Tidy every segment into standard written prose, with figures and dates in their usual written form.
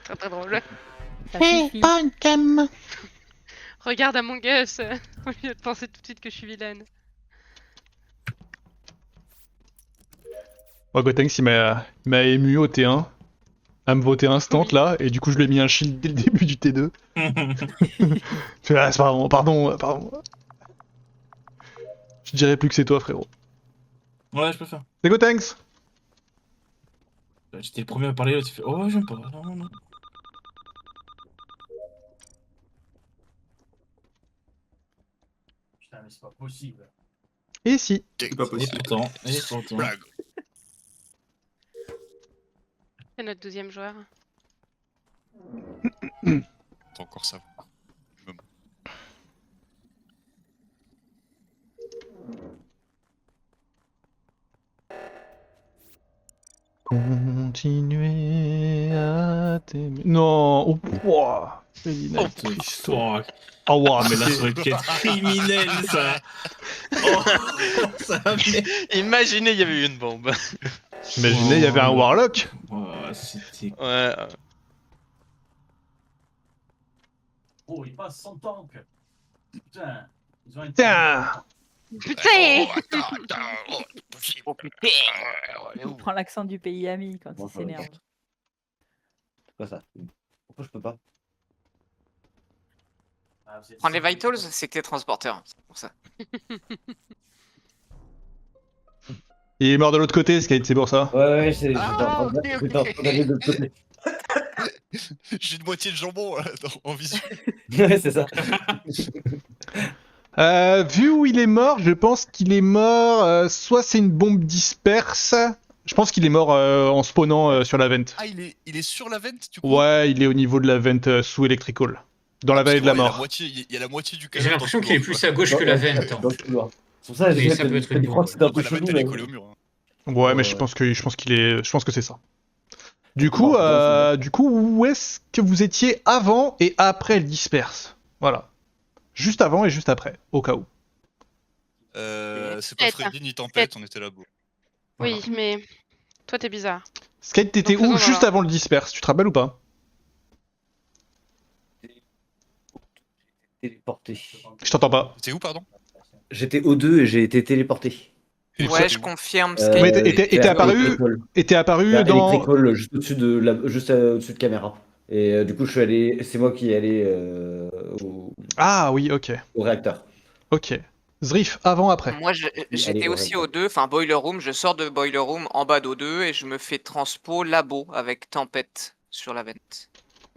Très très drôle. Ça Hey, suffit. Pancam. Regarde Among Us au lieu de penser tout de suite que je suis vilaine. Moi, Gotenks, il m'a ému au T1 à me voter instant Oui. là, et du coup, je lui ai mis un shield dès le début du T2. Je fais, ah, c'est pardon. Je dirais plus que c'est toi, frérot. Ouais, je peux faire. C'est Gotenks. J'étais le premier à parler, là, tu fais oh, j'aime pas. Non. Putain, mais c'est pas possible. Et si. C'est pas Et possible. pourtant. Blague. C'est notre 12e joueur. T'as encore ça. Continuer à t'aimer. Non, oh, pouah. Felina Cristo. Fuck. Ah, ouah, Mais là, c'était- ça aurait pu être criminel, ça. Oh, ça Imaginez, il y avait eu une bombe. Imaginez, il y avait un Warlock. Oh, c'était. Ouais. Oh, il passe sans tank. Putain. Ils ont Tiens. Putain Oh putain. Il prend l'accent du pays ami quand il s'énerve. C'est quoi ça? Pourquoi je peux pas? Prendre les vitals, c'est que t'es transporteur. C'est pour ça. Il est mort de l'autre côté, Skate, c'est pour ça. Ouais, c'est. Ah, ok. D'aller de l'autre côté. J'ai une moitié de jambon là, en visu. Ouais, c'est ça. Vu où il est mort, je pense qu'il est mort. Soit c'est une bombe disperse. Je pense qu'il est mort en spawnant sur la vente. Ah, il est sur la vente du coup. Ouais, il est au niveau de la vente sous Electrical. Dans la vallée de la mort. Il y a la moitié du J'ai l'impression qu'il est plus à gauche que la vente. Dans le couloir. C'est pour ça que Oui, j'ai ça peut être une je crois que c'était un peu La vente chelou. elle est là. collée au mur. Hein. Ouais, mais Ouais. je pense que c'est ça. Du coup, Bon, où est-ce que vous étiez avant et après le disperse? Voilà. Juste avant et juste après, au cas où. C'est pas Freddy ni Tempête, on était là-bas. Oui, mais toi t'es bizarre. Skate, t'étais Donc, faisons où dans juste l'ordre. avant le disperse? Tu te rappelles ou pas? Téléporté. Je t'entends pas. T'es où, pardon? J'étais O2 et j'ai été téléporté. Ouais, je confirme. Euh, Mais Skate. t'es vers apparu, Electrical. était apparu Vers dans. Electrical, juste au-dessus de caméra. Et du coup, je suis allé. C'est moi qui est allé Ah oui, ok. au réacteur. Ok. Zrif, avant, après. Moi, j'étais Allez, aussi ouais. au 2, enfin Boiler Room. Je sors de Boiler Room en bas d'O2 et je me fais transpo labo avec Tempête sur la vente.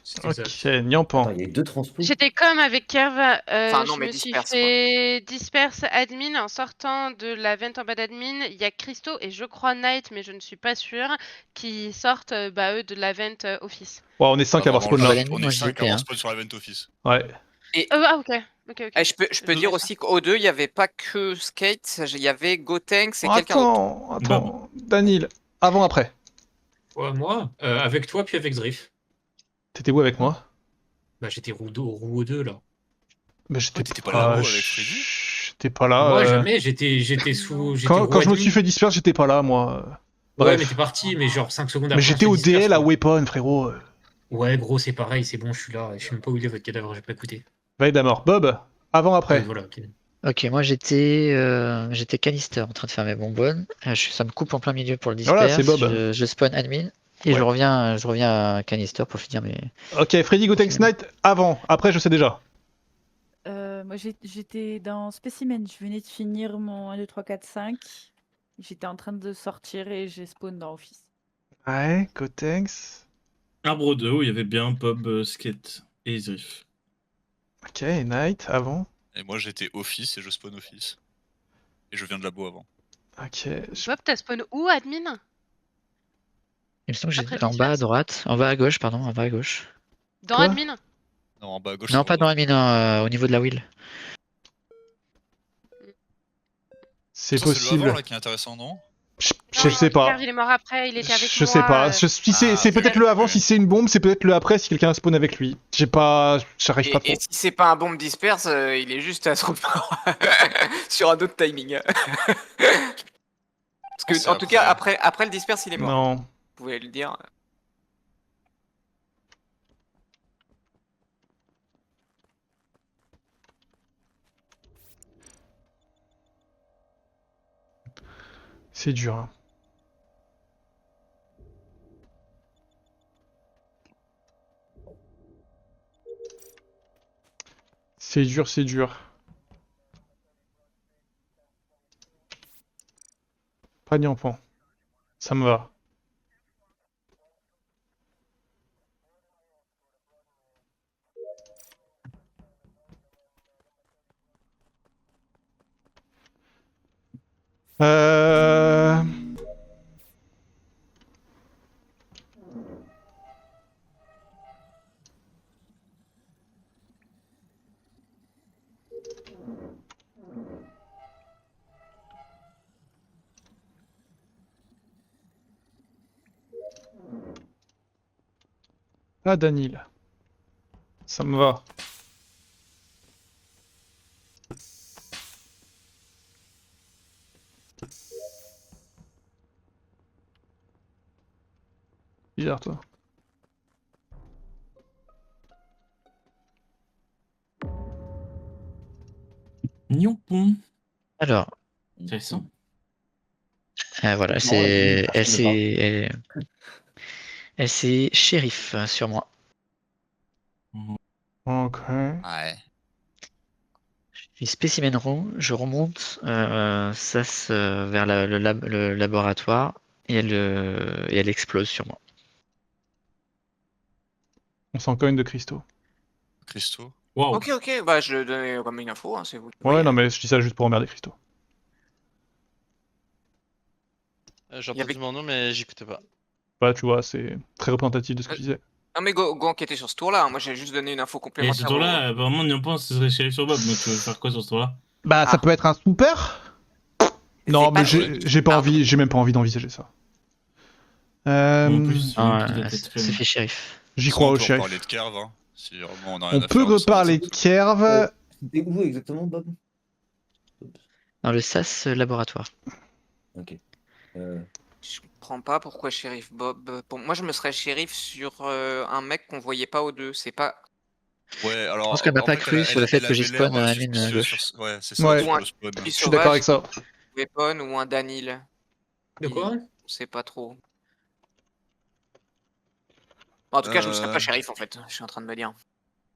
C'est exact. Ok, Nyampan. Attends, il y a eu deux transpos. J'étais comme avec Kev, Enfin, non, je mais me suis disperse, fait disperse admin en sortant de la vente en bas d'admin. Il y a Christo et je crois Knight, mais je ne suis pas sûre, qui sortent eux de la vente office. Ouais, on est 5 à avoir spawn là. On est 5 à avoir spawn sur la vente office. Ouais. Ah ok. Ok. Et je peux dire aussi qu'au 2, il n'y avait pas que Skate, il y avait Gotenks et quelqu'un d'autre. Attends. Danil, avant, après. Ouais, moi, avec toi, puis avec Zrif. T'étais où avec moi? Bah, j'étais roue 2 là. Mais j'étais t'étais pas là-haut avec Freddy? J'étais pas là. Moi, jamais, j'étais sous. Quand je me suis fait disperse, j'étais pas là, moi. Ouais, Bref. mais t'es parti, mais genre 5 secondes Mais après. j'étais on au se disperse, DL à quoi. Weapon, frérot. Ouais, gros, c'est pareil, c'est bon, je suis là. Je sais même pas où il est votre cadavre, j'ai pas écouté. Veille de mort. Bob, avant, après. Ouais, voilà, ok. Ok, moi j'étais canister en train de faire mes bonbonnes. Ça me coupe en plein milieu pour le disperse. Voilà, c'est Bob. Je spawn admin et Ouais. je reviens à canister pour finir mes. Ok, Freddy Gotenks Knight, avant. Après, je sais déjà. Moi j'étais dans Specimen, je venais de finir mon 1, 2, 3, 4, 5. J'étais en train de sortir et j'ai spawn dans Office. Ouais, Gotenks. Arbre 2 où il y avait bien Bob, Skate et Zrif. Ok, Knight, avant. Et moi j'étais office et je spawn office. Et je viens de labo avant. Ok. Bob, t'as spawn où, admin? Il me semble que Après j'étais le en bas à disperse. droite, en bas à gauche, pardon, en bas à gauche. Dans Quoi admin? Non, en bas à gauche. Non, c'est pas dans Rodolphe. admin, non, au niveau de la wheel. C'est Ça, C'est le possible. avant là qui est intéressant, non? Je sais pas. Kev, il est mort après, il était avec Je moi. sais pas. Si c'est Ah, peut-être le avant si c'est une bombe, c'est peut-être le après si quelqu'un spawn avec lui. J'ai pas. J'arrive pas trop. Et si c'est pas un bombe disperse, il est juste à son sur un autre timing. Parce que, C'est en tout cas, après le disperse, il est mort. Non. Vous pouvez le dire. C'est dur. Hein. C'est dur, c'est dur. Pas Niampan. Ça me va. Euh... Ah, Danil. Ça me va. Bizarre, toi. Niampon. Alors, Intéressant. voilà, Non, c'est. personne ne parle. Elle c'est shérif sur moi. Ok. Ouais. Je suis spécimen room, je remonte sas vers le laboratoire et elle explose sur moi. On s'en cogne de cristaux. Christo. Waouh. Ok, bah je le donnais comme une info, hein, c'est vous. qui Ouais, voyez. non, mais je dis ça juste pour emmerder Christo. J'ai Il y avait- entendu mon nom, mais j'écoutais pas. Voilà, tu vois, c'est très représentatif de ce que je disais. Non mais go enquêter sur ce tour-là, hein. Moi j'ai juste donné une info Et ce complémentaire. tour-là, apparemment, Niampon, ce serait shérif sur Bob. Donc, tu veux faire quoi sur ce tour-là? Bah, ça Ah. peut être un super. Non, C'est mais pas- j'ai pas Pardon. envie, j'ai même pas envie d'envisager ça. En plus, Ah, il a peut-être fait- c'est fait shérif. J'y Sinon, crois on au peut shérif. reparler de Kerv, hein, si vraiment on a rien On à peut faire de ça, reparler de ça. Kerv. C'était où exactement, Bob? Dans le sas laboratoire. Ok. Je comprends pas pourquoi shérif Bob. Pour moi je me serais shérif sur un mec qu'on voyait pas aux deux. C'est pas. Ouais, alors. Je pense qu'elle m'a en pas fait, cru sur le fait elle que j'y avait l'air, spawn à mine suspicieuse gauche. sur- Ouais, c'est ça, Ouais. sur le spawn. Puis Je suis d'accord avec ça. Weapon ou un Danil. De quoi? On sait pas trop. En tout cas je me serais pas Euh, shérif en fait. Je suis en train de me dire.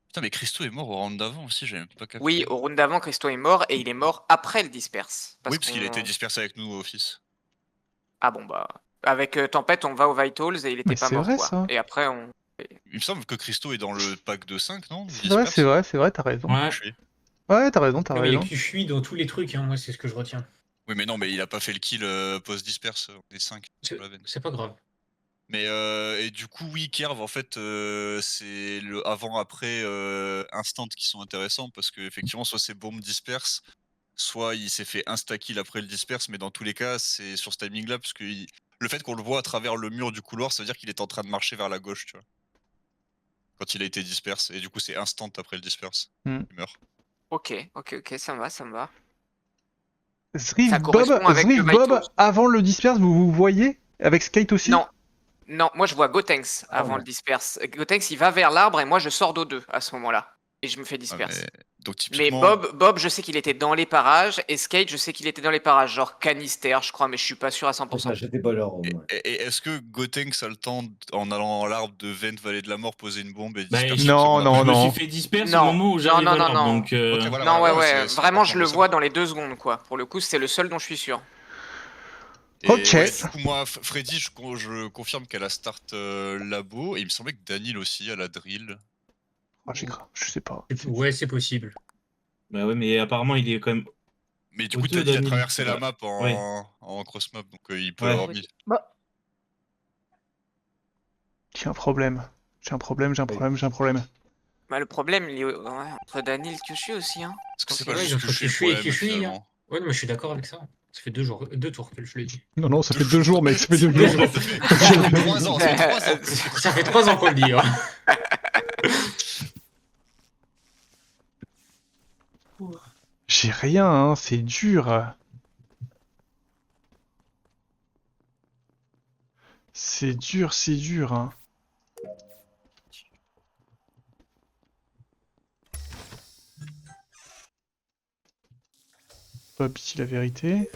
Putain, mais Christo est mort au round d'avant aussi, j'ai même pas capté. Oui, au round d'avant, Christo est mort et il est mort après le disperse. Oui, parce qu'il a qu'on- été dispersé avec nous au office. Ah bon bah. Avec Tempête, on va aux Vitals et il était Mais pas c'est mort vrai, quoi. ça. Et après on. Il me semble que Christo est dans le pack de 5, non? C'est vrai, t'as raison. Ouais. Ouais, t'as raison, t'as Non, mais il raison. est QFUI dans tous les trucs, hein, moi c'est ce que je retiens. Oui, mais non, mais il a pas fait le kill post-disperse, on est 5 sur la veine. C'est pas grave. Mais et du coup, oui, Kerv, en fait, c'est le avant-après instant qui sont intéressants parce que effectivement, soit c'est bombe disperse, soit il s'est fait insta-kill après le disperse, mais dans tous les cas, c'est sur ce timing-là, parce que le fait qu'on le voit à travers le mur du couloir, ça veut dire qu'il est en train de marcher vers la gauche, tu vois. Quand il a été disperse, et du coup, c'est instant après le disperse. Hmm. Il meurt. Ok, ça me va, ça me va. Zriff Ça correspond avec Bob, le Vitals. avant le disperse, vous voyez? Avec Skate aussi? Non, moi je vois Gotenks avant ouais. le disperse. Gotenks il va vers l'arbre et moi je sors d'O2 à ce moment-là. Et je me fais Ah, disperse. donc Mais typiquement, Bob, je sais qu'il était dans les parages. Et Skate, je sais qu'il était dans les parages. Genre canister, je crois, mais je suis pas sûr à 100%. Enfin, j'étais pas là. Ouais. et est-ce que Gotenks a le temps, en allant à l'arbre de Vent, Vallée de la Mort, poser une bombe et Bah, disperser Non, tout le monde non, après? Je me non. suis fait disperse Non. au moment où j'arrive Non, à non, l'arbre, non. donc... Ok, voilà, Non, voilà, ouais, c'est vraiment, important je le de vois savoir. dans les 2 secondes, quoi. Pour le coup, c'est le seul dont je suis sûr. Et Ok. ouais, du coup, moi, Freddy, je confirme qu'elle a start labo, et il me semblait que Daniel aussi, elle a drill. Ah, je sais pas. Ouais, c'est possible. Bah ouais, mais apparemment, il est quand même... Mais du coup, Au-dessus t'as dit a d'Anil. traversé la Ouais. map Ouais. en cross-map, donc il peut Ouais. avoir mis. Bah, J'ai un problème. J'ai un problème. Bah, le problème, il est entre Daniel et Kyushu aussi, hein. Est-ce que c'est Ok. pas Ouais, juste entre que je suis le QFUI et problème, QFUI, hein. finalement? Ouais, non, mais je suis d'accord avec ça. Ça fait 2 tours que je l'ai dit. Non, ça fait 2 jours, mec, ça fait 2 2 jours. jours. Ça fait 3 ans, ça fait 3 ans. Ça fait 3 ans qu'on le dit. Hein. J'ai rien, hein, c'est dur. C'est dur, hein. Bob dit la vérité.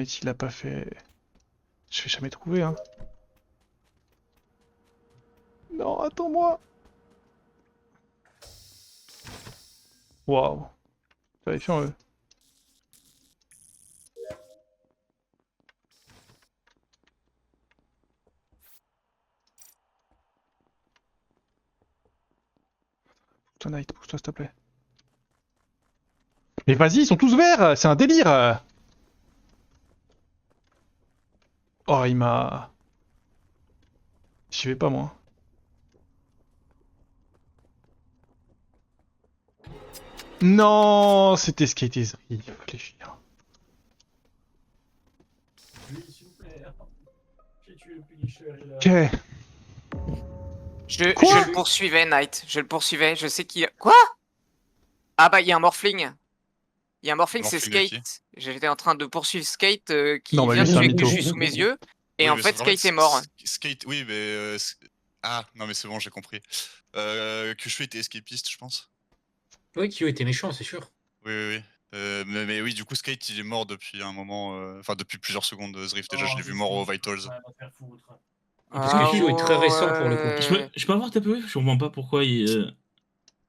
Knight, il a pas fait... Je vais jamais trouver, hein. Non, attends-moi. Waouh. Terrifiant, eux. Pousse-toi, Knight, pousse-toi, s'il te plaît. Mais vas-y, ils sont tous verts, c'est un délire. Oh, il m'a... J'y vais pas, moi. Non, c'était Skate et Zriff, les chiens. Oui, s'il vous plaît. J'ai tué le Punisher. Il a... Ok. Je Quoi le poursuivais, Knight. Je le poursuivais. Je sais qu'il... Quoi? Ah bah, il y a un Morphling. Il y a un Morphling, c'est Morphling, Skate. J'étais en train de poursuivre Skate qui Non, mais vient lui, de c'est un tuer mytho. Kushu sous mes yeux. Et Oui, en mais fait, c'est vrai, Skate est mort. Skate, oui, mais. Ah, non, mais c'est bon, j'ai compris. Kushu était escapiste, je pense. Oui, Kyo était méchant, c'est sûr. Oui, oui, oui. Mais oui, du coup, Skate, il est mort depuis un moment. Enfin, depuis plusieurs secondes. Zriff, déjà, je l'ai vu mort au Vitals. Parce que Kyo est très récent pour le coup. Je peux avoir ta PV? Je comprends pas pourquoi il.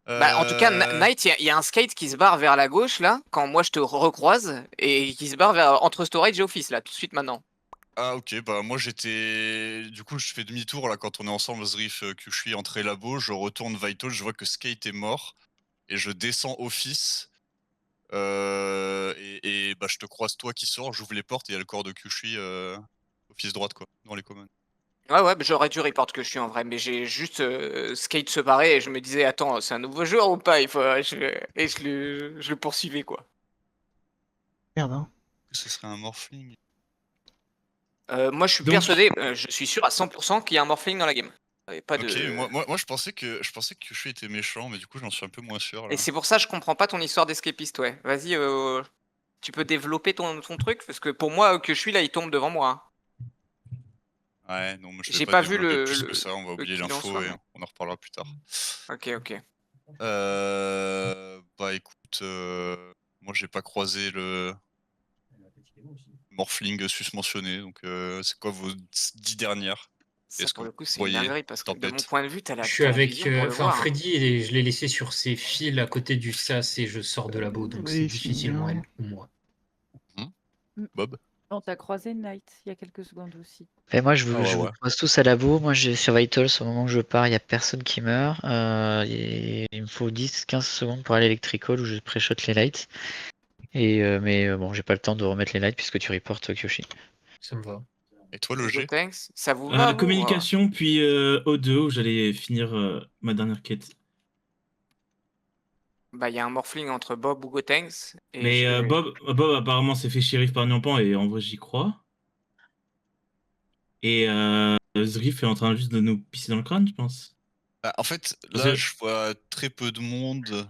Bah, en tout cas, Knight, il y a un Skate qui se barre vers la gauche, là, quand moi je te recroise, et qui se barre vers entre Storage et Office, là, tout de suite maintenant. Ah, ok, bah moi j'étais. Du coup, je fais demi-tour là quand on est ensemble, Zriff, Kushui, entrée labo, je retourne Vital, je vois que Skate est mort, et je descends Office. Et bah je te croise toi qui sors, j'ouvre les portes et il y a le corps de Kushui Office droite quoi, dans les commandes. Ouais, bah, j'aurais dû report que je suis en vrai, mais j'ai juste Skate se barrer et je me disais, attends, c'est un nouveau joueur ou pas? Et je le poursuivais quoi. Merde, hein. Ce serait un Morphling. Moi je suis Donc- persuadé, je suis sûr à 100% qu'il y a un Morphling dans la game. Et pas de... Ok, moi je pensais que Kushui était méchant, mais du coup j'en suis un peu moins sûr là. Et c'est pour ça que je comprends pas ton histoire d'escapiste, ouais. Vas-y, tu peux développer ton truc? Parce que pour moi, que je suis là, il tombe devant moi. Hein. Ouais, non, mais je vais J'ai pas pas vu développer plus le- que ça, on va oublier qu'il en l'info soit, et mais- on en reparlera plus tard. Ok. Bah écoute, moi j'ai pas croisé le Morphling susmentionné, donc c'est quoi vos 10 dernières? Ça, Est-ce que pour le vous coup, c'est une voyez dinguerie parce que de mon Tempête? point de vue, t'as la Je suis t'as la avec vision pour le enfin, voir, hein. Freddy et je l'ai laissé sur ses fils à côté du sas et je sors de labo, donc c'est Oui, difficilement sinon- elle ou moi. Bob? On t'a croisé Knight il y a quelques secondes aussi. Et moi, je vous, Ah ouais, je vous ouais. croise tous à labo. Moi, j'ai sur Vitals, au moment où je pars, il n'y a personne qui meurt. Et il me faut 10-15 secondes pour aller à Electrical où je pré-shot les lights. Mais bon, j'ai pas le temps de remettre les lights puisque tu reportes Kyoshi. Ça me va. Et toi, le G? Thanks. Ça vous va vous, Communication, puis O2 où j'allais finir ma dernière quête. Bah, il y a un morphling entre Bob ou Gotenks. Et Mais je- Bob apparemment s'est fait shérif par Nyampan et en vrai j'y crois. Et Zriff est en train juste de nous pisser dans le crâne, je pense. Bah, en fait, Parce là, que- je vois très peu de monde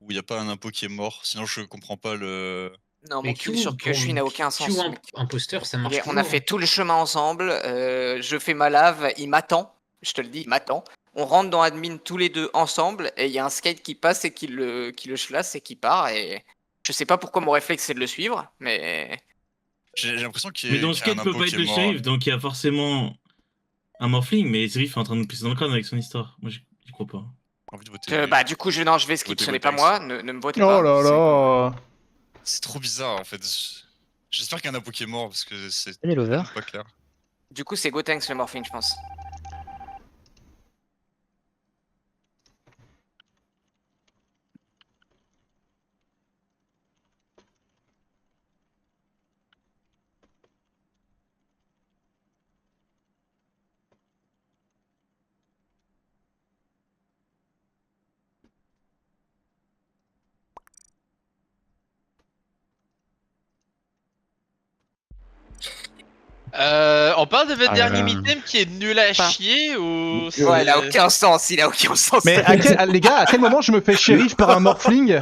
où il n'y a pas un impo qui est mort. Sinon, je comprends pas le. Non, Mais mon kill Q, sur Kyushu n'a aucun sens. Q mec. imposteur, ça marche On a toujours, fait hein. tout le chemin ensemble. Je fais ma lave, il m'attend. Je te le dis, il m'attend. On rentre dans admin tous les deux ensemble et il y a un Skate qui passe et qui le chlasse et qui part. Et je sais pas pourquoi mon réflexe c'est de le suivre, mais J'ai l'impression qu'il y Mais a, donc qu'il y a un Skate peut impo pas qui être est le mort. shérif, donc il y a forcément un morphling, mais Zriff est en train de nous pisser dans le crâne avec son histoire. Moi j'y crois pas. J'ai envie de voter. bah du coup je vais skip. Votez Ce n'est pas Gotenks. moi. Ne me votez pas. Oh là là. C'est trop bizarre en fait. J'espère qu'il y a un impo qui est mort parce que c'est Salut Lover. pas clair. Du coup c'est Gotenks le morphing, je pense. On parle de votre Ah là dernier là. item qui est nul à chier ou. Ouais, il a aucun sens. Il a aucun sens. Mais les gars, à quel moment je me fais shérif par un morphling?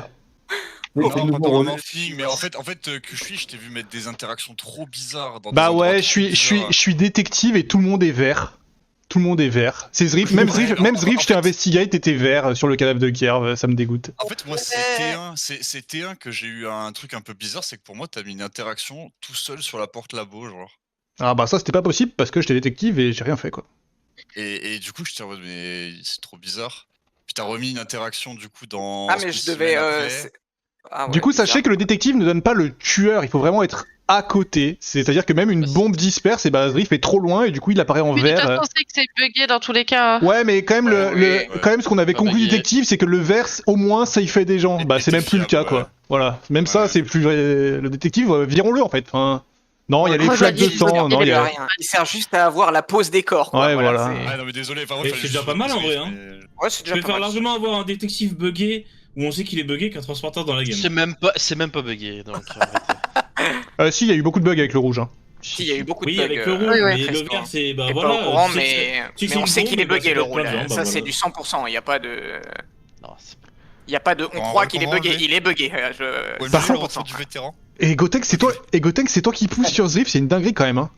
Mais Non, c'est pas nouveau par un rôle. morphling, mais en fait, Kushui, je t'ai vu mettre des interactions trop bizarres dans Bah des endroits ouais, trop bizarres. je suis détective et tout le monde est vert. Tout le monde est vert. C'est Zriff, même Zriff, je t'ai investigate, t'étais vert sur le cadavre de Kierv, ça me dégoûte. En fait, moi, c'est T1 que j'ai eu un truc un peu bizarre, c'est que pour moi, t'as mis une interaction tout seul sur la porte labo, genre. Ah bah ça c'était pas possible parce que j'étais détective et j'ai rien fait quoi. Et du coup, je t'ai en mode, mais c'est trop bizarre. Puis t'as remis une interaction du coup dans. Ah, mais je devais. Du coup, sachez que le détective ne donne pas le tueur, il faut vraiment être à côté. C'est-à-dire que même une bombe disperse, et bah Zriff est trop loin et du coup il apparaît en Oui, de toute vert. façon, c'est que c'est bugué dans tous les cas. Ouais, mais quand même, quand même ce qu'on avait Pas conclu du bugué. détective, c'est que le vert, au moins, ça y fait des gens. Bah c'est même plus le cas fiable, quoi. ouais. Voilà, même ça, c'est plus le détective, virons-le en fait. Enfin, non, il y a les Ouais, flaques de il sang, non, il y a. rien. Il sert juste à avoir la pose des corps. Quoi. Ouais, voilà. c'est- Ah non, mais désolé, enfin, Et c'est déjà pas mal en vrai. Hein. Ouais, c'est Je déjà pas préfère mal. largement avoir un détective buggé où on sait qu'il est buggé qu'un transporteur dans la game. C'est même pas bugué, donc arrêtez. Si, il y a eu beaucoup de bugs avec le rouge. Hein. Si, il y a eu beaucoup de Oui, bugs. avec le rouge, oui, mais très le souvent. vert, c'est. Bah Je suis voilà. pas au courant, si c'est- mais, si mais c'est on une sait bombe, qu'il est bah, buggé ça le peut être rouge. plein de gens, bah Ça, c'est voilà. du 100%. Il n'y a pas de. Non, c'est- Il y a pas de. On On croit va qu'il est comment buggé. enlever Il est buggé. Ouais, mais Par je le contre- retour du vétéran. Et Gotenks, c'est toi qui pousse sur Zriff, c'est une dinguerie quand même. Hein.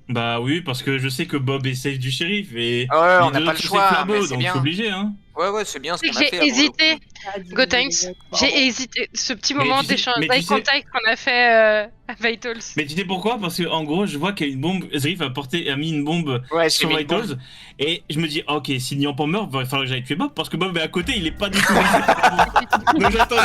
Bah oui, parce que je sais que Bob est safe du shérif et. Ah ouais, on les n'a deux pas le autres, choix, c'est Flabo, mais c'est donc bien. c'est obligé, hein. Ouais, c'est bien ce C'est qu'on que a j'ai fait. hésité, Ah, Gotenks. J'ai hésité. Ce petit Mais moment tu sais- d'échange mais tu eye sais- contact qu'on a fait à Vitals. Mais tu sais pourquoi? Parce que en gros, je vois qu'il y a une bombe. Zerif a mis une bombe Ouais, j'ai sur mis une bombe. Vitals. Et je me dis, ah, ok, si Nyampan meurt, il va falloir que j'aille tuer Bob. Parce que Bob est à côté, il est pas du tout. Donc j'attends.